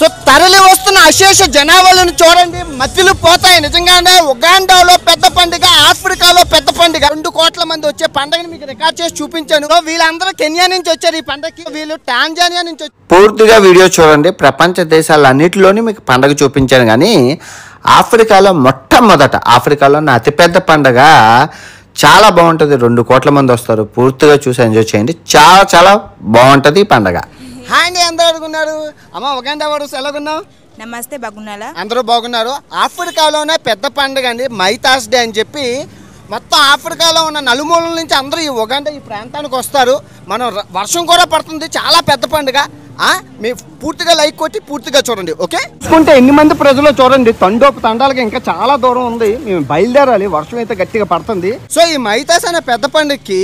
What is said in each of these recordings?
So తరలి వస్తున్న అశేష జనాభాలను చూడండి, మధ్యలో పోతాయి. నిజంగానే ఉగాండాలో పెద్ద పండుగ, ఆఫ్రికాలో పెద్ద పండుగ, 2 కోట్ల మంది వచ్చే పండుగని మీకు రికార్డ్ చేసి చూపించాను. సో వీళ్ళందరూ కెన్యా నుంచి వచ్చారు ఈ పండుగకి, వీళ్ళు టాంజానియా నుంచి వచ్చారు. పూర్తిగా వీడియో చూడండి. ప్రపంచ దేశాలన్నిటిలోని మీకు పండుగ చూపించాను, కానీ ఆఫ్రికాలో మొట్టమొదట ఆఫ్రికాలో అతిపెద్ద పండుగ చాలా బాగుంటుంది. 2 కోట్ల మంది వస్తారు. పూర్తిగా చూసి ఎంజాయ్ చేయండి. చాలా చాలా బాగుంటుంది ఈ పండుగ. హాయ్ అండి, అందరూ అడుగున్నారు. అమ్మ ఉగాండా వాడు ఎలాగున్నావు? నమస్తే, బాగున్నారా? అందరూ బాగున్నారు. ఆఫ్రికాలోనే పెద్ద పండుగ అండి మైతాస్ డే అని చెప్పి మొత్తం ఆఫ్రికాలో ఉన్న నలుమూలల నుంచి అందరూ ఈ ఉగాండా ఈ ప్రాంతానికి వస్తారు. మనం వర్షం కూడా పడుతుంది. చాలా పెద్ద పండుగ. మీ పూర్తిగా లైక్ కొట్టి పూర్తిగా చూడండి. ఓకే, చూసుకుంటే ఎన్ని మంది ప్రజలు చూడండి. తండాలకి ఇంకా చాలా దూరం ఉంది. మేము బయలుదేరాలి, వర్షం అయితే గట్టిగా పడుతుంది. సో ఈ మైతాస్ అనే పెద్ద పండుగకి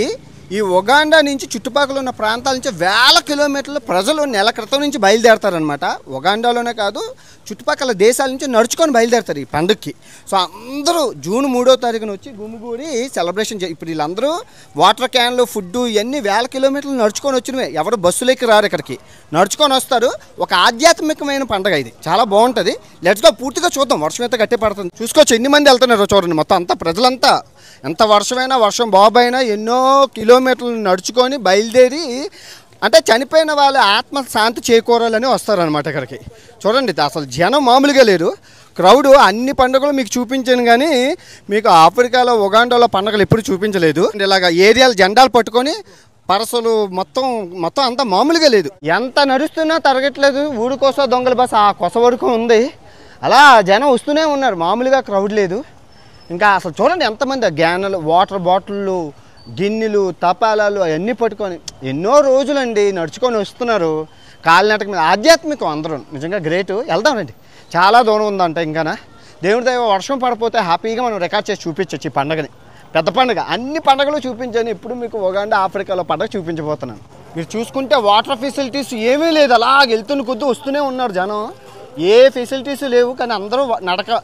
ఈ ఉగాండా నుంచి చుట్టుపక్కల ఉన్న ప్రాంతాల నుంచి వేల కిలోమీటర్లు ప్రజలు నెల క్రితం నుంచి బయలుదేరతారనమాట. ఉగాండాలోనే కాదు, చుట్టుపక్కల దేశాల నుంచి నడుచుకొని బయలుదేరతారు ఈ పండుగకి. సో అందరూ జూన్ 3వ తారీఖున వచ్చి గుమిగూడి సెలబ్రేషన్ ఇప్పుడు వీళ్ళందరూ వాటర్ క్యాన్లు, ఫుడ్ ఇవన్నీ వేల కిలోమీటర్లు నడుచుకొని వచ్చినవే. ఎవరు బస్సులెక్కి రారు, ఇక్కడికి నడుచుకొని వస్తారు. ఒక ఆధ్యాత్మికమైన పండుగ ఇది, చాలా బాగుంటుంది. లెట్స్ గో, పూర్తిగా చూద్దాం. వర్షం అయితే గట్టి పడుతుంది. చూసుకోవచ్చు ఎన్ని మంది వెళ్తున్నారో చూడండి. మొత్తం అంతా ప్రజలంతా, ఎంత వర్షమైనా వర్షం బాబైనా ఎన్నో కిలోమీటర్లు నడుచుకొని బయలుదేరి, అంటే చనిపోయిన వాళ్ళ ఆత్మ శాంతి చేకూరాలని వస్తారనమాట ఇక్కడికి. చూడండి అసలు జనం మామూలుగా లేరు. క్రౌడ్ అన్ని పండుగలు మీకు చూపించాను, కానీ మీకు ఆఫ్రికాలో ఉగాండాలో పండుగలు ఎప్పుడు చూపించలేదు. ఇలాగ ఏరియాలు జెండాలు పట్టుకొని పరసలు మొత్తం అంతా మామూలుగా లేదు. ఎంత నడుస్తున్నా తరగట్లేదు. ఊరి కోసం దొంగల బస్ ఆ కొస వరకు ఉంది. అలా జనం వస్తూనే ఉన్నారు, మామూలుగా క్రౌడ్ లేదు. ఇంకా అసలు చూడండి ఎంతమంది గ్యానలు, వాటర్ బాటిళ్ళు, గిన్నెలు, తపాలాలు అవన్నీ పట్టుకొని ఎన్నో రోజులండి నడుచుకొని వస్తున్నారు. కాలినటక మీద ఆధ్యాత్మికం అందరూ నిజంగా గ్రేటు. వెళ్దామండి, చాలా దూరం ఉందంట. ఇంకానా దేవుడి దైవ వర్షం పడిపోతే హ్యాపీగా మనం రికార్డ్ చేసి చూపించవచ్చు ఈ పండుగని. పెద్ద పండుగ, అన్ని పండుగలు చూపించాను. ఇప్పుడు మీకు ఉగాండా ఆఫ్రికాలో పండుగ చూపించబోతున్నాను. మీరు చూసుకుంటే వాటర్ ఫెసిలిటీస్ ఏమీ లేదు. అలా వెళ్తున్న కొద్దీ వస్తూనే ఉన్నారు జనం. ఏ ఫెసిలిటీస్ లేవు, కానీ అందరూ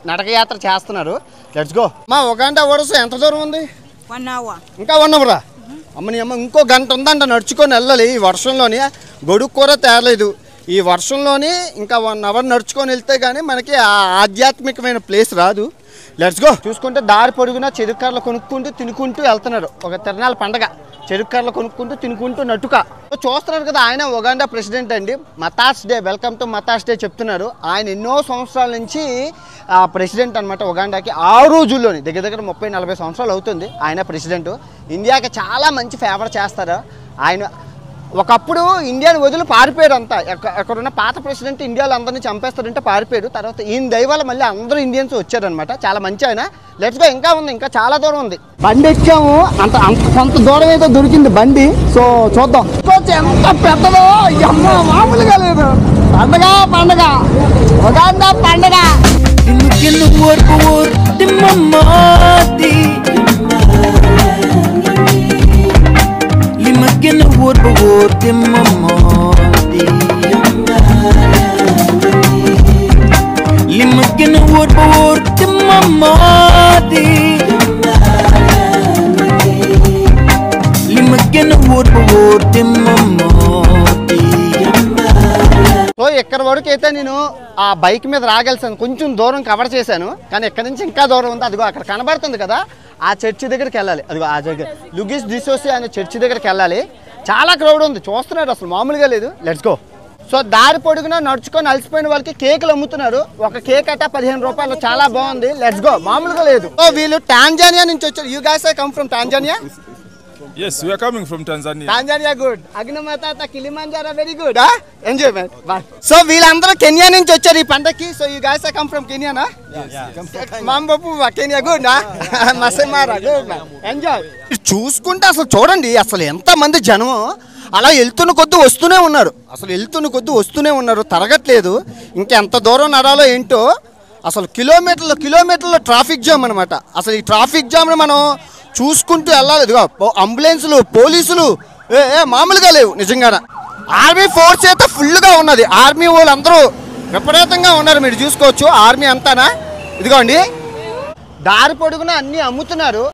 నడకయాత్ర చేస్తున్నారు. Let's go. మా ఉగాండా వరుస ఎంత దూరం ఉంది? 1 hour. ఇంకా 1 hour? అమ్మని అమ్మ, ఇంకో గంట ఉందంట నడుచుకొని వెళ్ళాలి. ఈ వర్షంలోని గొడుగు కూడా తేరలేదు. ఈ వర్షంలోని ఇంకా 1 hour నడుచుకొని వెళ్తే కానీ మనకి ఆ ఆధ్యాత్మికమైన ప్లేస్ రాదు. Let's go. చూసుకుంటే దారి పొడుగునా చెరుక్కర్లు కొనుక్కుంటూ తినుకుంటూ వెళ్తున్నారు. ఒక తిరణాల పండగ, చెరుక్కర్లు కొనుక్కుంటూ తినుకుంటూ నటుక. చూస్తున్నారు కదా, ఆయన ఉగాండా ప్రెసిడెంట్ అండి. మతాస్ డే, వెల్కమ్ టు మతాస్ డే చెప్తున్నారు. ఆయన ఎన్నో సంవత్సరాల నుంచి ప్రెసిడెంట్ అనమాట ఉగాండాకి. ఆ రోజుల్లోని దగ్గర 30-40 సంవత్సరాలు అవుతుంది ఆయన ప్రెసిడెంట్. ఇండియాకి చాలా మంచి ఫేవర్ చేస్తారు ఆయన. ఒకప్పుడు ఇండియాని వదిలి పారిపోయారు అంతా. ఎక్కడున్న పాత ప్రెసిడెంట్ ఇండియాలో అందరినీ చంపేస్తారంటే పారిపోయారు. తర్వాత ఈయన దయవల్ల మళ్ళీ అందరూ ఇండియన్స్ వచ్చారనమాట. చాలా మంచి ఆయన. Let's go. ఇంకా ఉంది, ఇంకా చాలా దూరం ఉంది. బండి ఎక్కాము, కొంత దూరం అయితే దొరికింది బండి. సో చూద్దాం. ఎంత పెద్దదో, అమ్మ మామూలుగా లేదు. పండగ ఉగాండా పండగ. సో ఇక్కడ వరకు అయితే నేను ఆ బైక్ మీద రాగలిసాను. కొంచెం దూరం కవర్ చేశాను, కానీ ఇక్కడ నుంచి ఇంకా దూరం ఉంది. అదిగో అక్కడ కనబడుతుంది కదా, ఆ చర్చి దగ్గరికి వెళ్ళాలి. అదిగో ఆ దగ్గర లుగిస్ డిసోసి అనే చర్చి దగ్గరికి వెళ్ళాలి. చాలా క్రౌడ్ ఉంది, చూస్తున్నారు, అసలు మామూలుగా లేదు. Let's go. సో దారి పొడుగునా నడుచుకొని అలసిపోయిన వాళ్ళకి కేకులు అమ్ముతున్నారు. ఒక కేక్ అట్ట 15 రూపాయలు. చాలా బాగుంది. Let's go. మామూలుగా లేదు. సో వీళ్ళు టాంజానియా నుంచి వచ్చారు. You guys come from Tanzania? Yes, we are coming from Tanzania. Tanzania good. Agnamatata Kilimanjaro very good. Enjoy man. Bye. So వీళ్ళందరూ కెన్యా నుంచి వచ్చారు ఈ పండగకి. So you guys come from Kenya నా? మాంబపు కెన్యా గుడ్ నా? మసమారా good man. Enjoy. చూసుకుంటే అసలు చూడండి అసలు ఎంత మంది జనం అలా వెళ్తున్న కొద్ది వస్తూనే ఉన్నారు. తరగట్లేదు. ఇంకెంత దూరం నడాలో ఏంటో. అసలు కిలోమీటర్ల ట్రాఫిక్ జామ్ అనమాట. అసలు ఈ ట్రాఫిక్ జామ్ని మనం చూసుకుంటూ వెళ్ళాలి. ఇదిగో అంబులెన్సులు, పోలీసులు మామూలుగా లేవు నిజంగా. ఆర్మీ ఫోర్స్ అయితే ఫుల్గా ఉన్నది. ఆర్మీ వాళ్ళు అందరూ విపరీతంగా ఉన్నారు. మీరు చూసుకోవచ్చు ఆర్మీ అంతానా. ఇదిగోండి దారి పొడుగున అన్నీ అమ్ముతున్నారు.